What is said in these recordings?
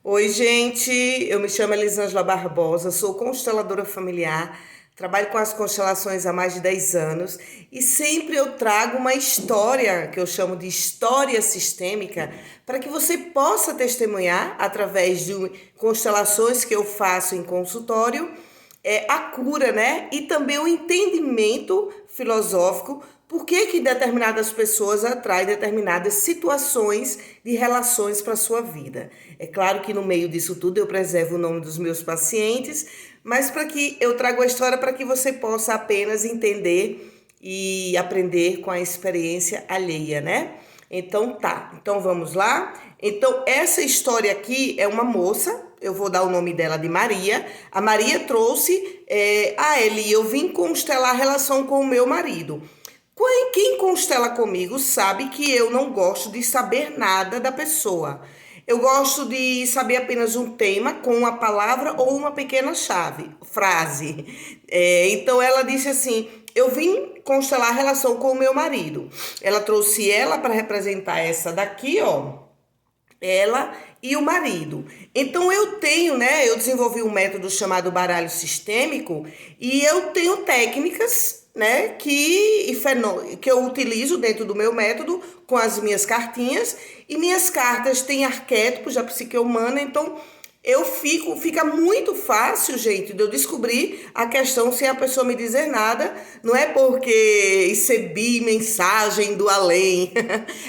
Oi, gente. Eu me chamo Elisângela Barbosa, sou consteladora familiar, trabalho com as constelações há mais de 10 anos e sempre eu trago uma história que eu chamo de história sistêmica para que você possa testemunhar através de constelações que eu faço em consultório, a cura, né? E também o entendimento filosófico por que determinadas pessoas atraem determinadas situações de relações para a sua vida. É claro que no meio disso tudo eu preservo o nome dos meus pacientes, mas para que eu trago a história para que você possa apenas entender e aprender com a experiência alheia, né? Então tá, então vamos lá. Então essa história aqui é uma moça, eu vou dar o nome dela de Maria. A Maria trouxe, Eli, eu vim constelar a relação com o meu marido. Quem constela comigo sabe que eu não gosto de saber nada da pessoa. Eu gosto de saber apenas um tema com uma palavra ou uma pequena frase. Então ela disse assim: eu vim constelar a relação com o meu marido. Ela trouxe ela para representar essa daqui, ó. Ela e o marido. Então eu tenho, né? Eu desenvolvi um método chamado baralho sistêmico e eu tenho técnicas, né? Que eu utilizo dentro do meu método com as minhas cartinhas e minhas cartas têm arquétipos da psique humana, então fica muito fácil, gente, de eu descobrir a questão sem a pessoa me dizer nada. Não é porque recebi mensagem do além,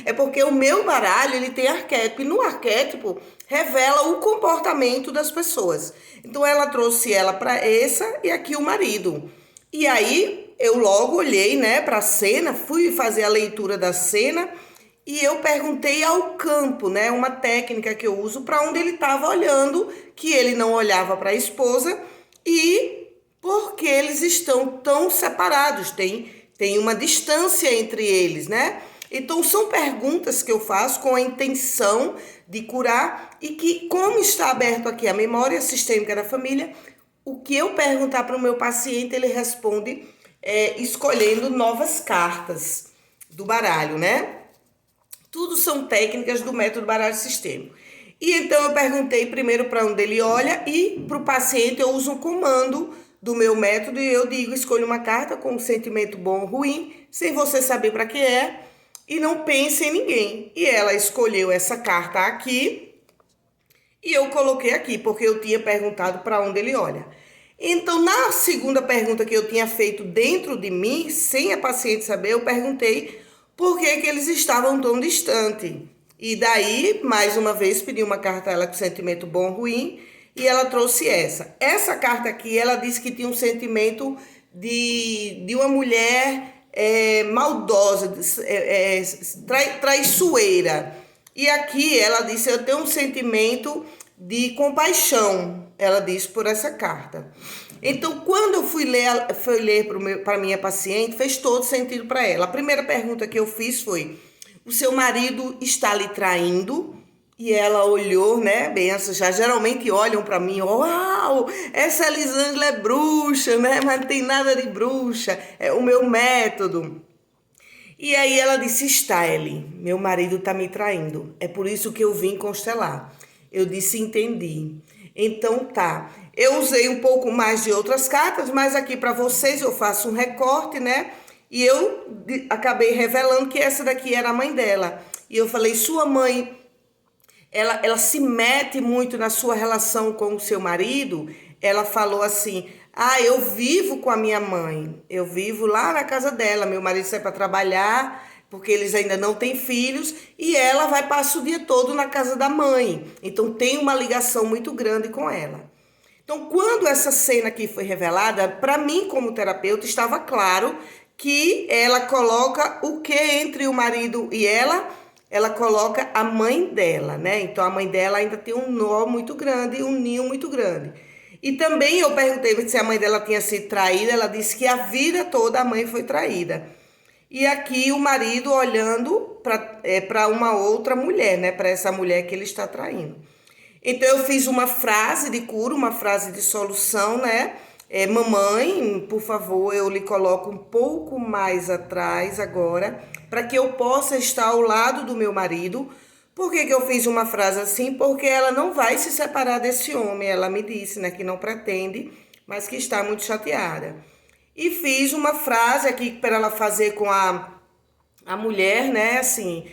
é porque o meu baralho ele tem arquétipo, e no arquétipo revela o comportamento das pessoas. Então ela trouxe ela para essa e aqui o marido. E aí eu logo olhei, né, para a cena, fui fazer a leitura da cena e eu perguntei ao campo, né, uma técnica que eu uso para onde ele estava olhando, que ele não olhava para a esposa e porque eles estão tão separados, tem uma distância entre eles, né? Então são perguntas que eu faço com a intenção de curar e que, como está aberto aqui a memória sistêmica da família, o que eu perguntar para o meu paciente, ele responde escolhendo novas cartas do baralho, né? Tudo são técnicas do método baralho sistêmico. E então eu perguntei primeiro para onde ele olha e para o paciente eu uso um comando do meu método e eu digo, escolha uma carta com um sentimento bom ou ruim, sem você saber para que é, e não pense em ninguém. E ela escolheu essa carta aqui e eu coloquei aqui, porque eu tinha perguntado para onde ele olha. Então, na segunda pergunta que eu tinha feito dentro de mim, sem a paciente saber, eu perguntei por que eles estavam tão distantes. E daí, mais uma vez, pedi uma carta a ela com sentimento bom ou ruim, e ela trouxe essa. Essa carta aqui, ela disse que tinha um sentimento de uma mulher maldosa, traiçoeira. E aqui ela disse, eu tenho um sentimento de compaixão, ela disse por essa carta. Então, quando eu fui ler para minha paciente, fez todo sentido para ela. A primeira pergunta que eu fiz foi, o seu marido está lhe traindo? E ela olhou, né? Bem, já geralmente olham para mim, uau, essa Elisângela é bruxa, né? Mas não tem nada de bruxa, é o meu método. E aí ela disse, Staeli, meu marido está me traindo, é por isso que eu vim constelar. Eu disse, entendi. Então tá, eu usei um pouco mais de outras cartas, mas aqui para vocês eu faço um recorte, né? E eu acabei revelando que essa daqui era a mãe dela. E eu falei, sua mãe, ela se mete muito na sua relação com o seu marido? Ela falou assim, eu vivo com a minha mãe, eu vivo lá na casa dela, meu marido sai para trabalhar, porque eles ainda não têm filhos, e ela vai passar o dia todo na casa da mãe, então tem uma ligação muito grande com ela. Então, quando essa cena aqui foi revelada, para mim como terapeuta estava claro que ela coloca o que entre o marido e ela coloca a mãe dela, né? Então a mãe dela ainda tem um nó muito grande, um ninho muito grande. E também eu perguntei se a mãe dela tinha sido traída, ela disse que a vida toda a mãe foi traída. E aqui o marido olhando para uma outra mulher, né? Para essa mulher que ele está traindo. Então eu fiz uma frase de cura, uma frase de solução, né? Mamãe, por favor, eu lhe coloco um pouco mais atrás agora, para que eu possa estar ao lado do meu marido, Por que que eu fiz uma frase assim? Porque ela não vai se separar desse homem. Ela me disse, né, que não pretende, mas que está muito chateada. E fiz uma frase aqui para ela fazer com a mulher, né, assim,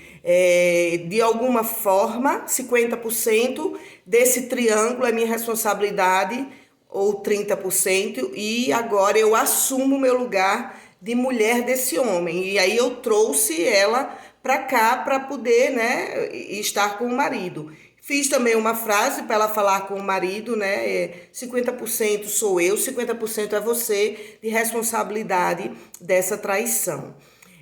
de alguma forma, 50% desse triângulo é minha responsabilidade, ou 30%, e agora eu assumo o meu lugar de mulher desse homem. E aí eu trouxe ela para cá para poder, né, estar com o marido. Fiz também uma frase para ela falar com o marido, né? 50% sou eu, 50% é você, de responsabilidade dessa traição.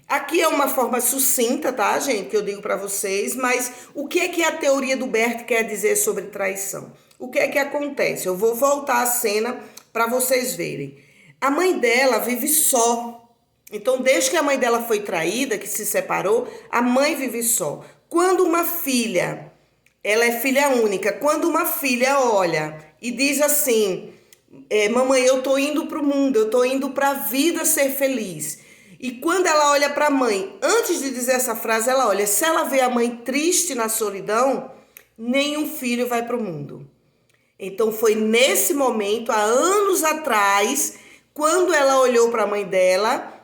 Aqui é uma forma sucinta, tá, gente, que eu digo para vocês, mas o que é que a teoria do Bert quer dizer sobre traição? O que é que acontece? Eu vou voltar a cena para vocês verem. A mãe dela vive só. Então, desde que a mãe dela foi traída, que se separou, a mãe vive só. Quando uma filha, ela é filha única, quando uma filha olha e diz assim, mamãe, eu tô indo pro mundo, eu tô indo pra vida ser feliz. E quando ela olha para a mãe, antes de dizer essa frase, ela olha, se ela vê a mãe triste na solidão, nenhum filho vai para o mundo. Então foi nesse momento, há anos atrás, quando ela olhou para a mãe dela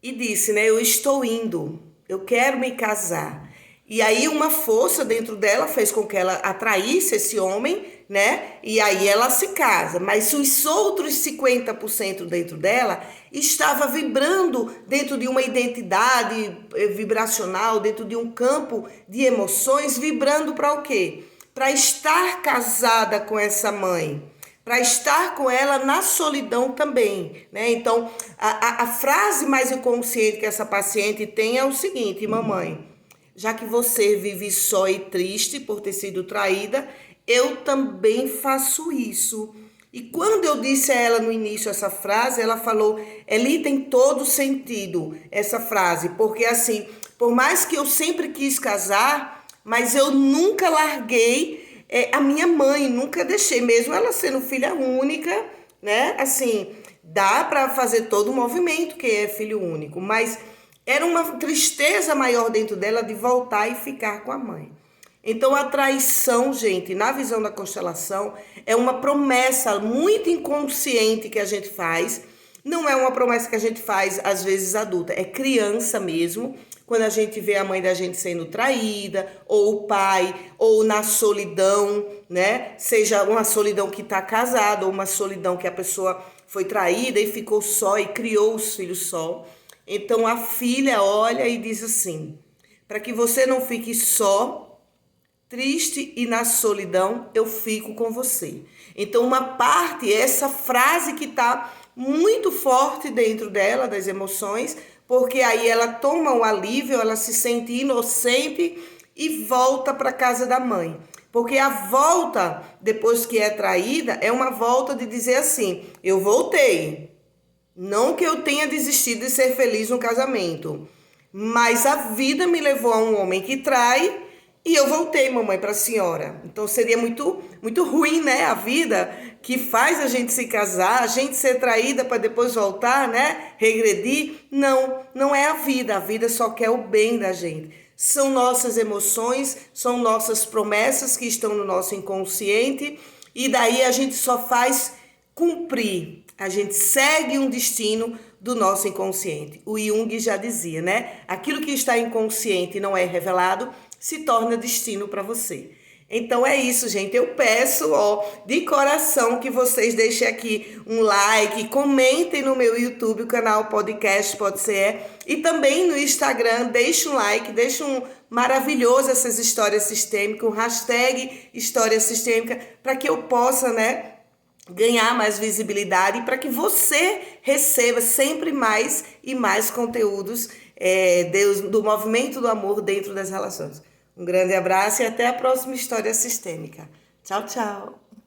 e disse, né, eu estou indo, eu quero me casar. E aí uma força dentro dela fez com que ela atraísse esse homem, né? E aí ela se casa. Mas os outros 50% dentro dela estava vibrando dentro de uma identidade vibracional, dentro de um campo de emoções, vibrando para o quê? Para estar casada com essa mãe, para estar com ela na solidão também, né? Então, a frase mais inconsciente que essa paciente tem é o seguinte, mamãe, já que você vive só e triste por ter sido traída, eu também faço isso. E quando eu disse a ela no início essa frase, ela falou, Eli, tem todo sentido essa frase, porque assim, por mais que eu sempre quis casar, mas eu nunca larguei a minha mãe, nunca deixei, mesmo ela sendo filha única, né? Assim, dá para fazer todo o movimento que é filho único, mas era uma tristeza maior dentro dela de voltar e ficar com a mãe. Então a traição, gente, na visão da constelação, é uma promessa muito inconsciente que a gente faz. Não é uma promessa que a gente faz, às vezes, adulta. É criança mesmo, quando a gente vê a mãe da gente sendo traída, ou o pai, ou na solidão, né? Seja uma solidão que está casada, ou uma solidão que a pessoa foi traída e ficou só e criou os filhos só. Então a filha olha e diz assim, para que você não fique só, triste e na solidão, eu fico com você. Então uma parte, essa frase que está muito forte dentro dela, das emoções, porque aí ela toma um alívio, ela se sente inocente e volta para a casa da mãe. Porque a volta, depois que é traída, é uma volta de dizer assim, eu voltei. Não que eu tenha desistido de ser feliz no casamento, mas a vida me levou a um homem que trai e eu voltei, mamãe, para a senhora. Então seria muito, muito ruim, né? A vida que faz a gente se casar, a gente ser traída para depois voltar, né? Regredir. Não, não é a vida. A vida só quer o bem da gente. São nossas emoções, são nossas promessas que estão no nosso inconsciente e daí a gente só faz cumprir. A gente segue um destino do nosso inconsciente. O Jung já dizia, né? Aquilo que está inconsciente e não é revelado se torna destino para você. Então é isso, gente. Eu peço, de coração que vocês deixem aqui um like, comentem no meu YouTube, o canal Podcast Pode Ser, e também no Instagram, deixe um like, deixe um maravilhoso essas histórias sistêmicas, um hashtag história sistêmica, para que eu possa, né, ganhar mais visibilidade e para que você receba sempre mais e mais conteúdos do movimento do amor dentro das relações. Um grande abraço e até a próxima história sistêmica. Tchau, tchau.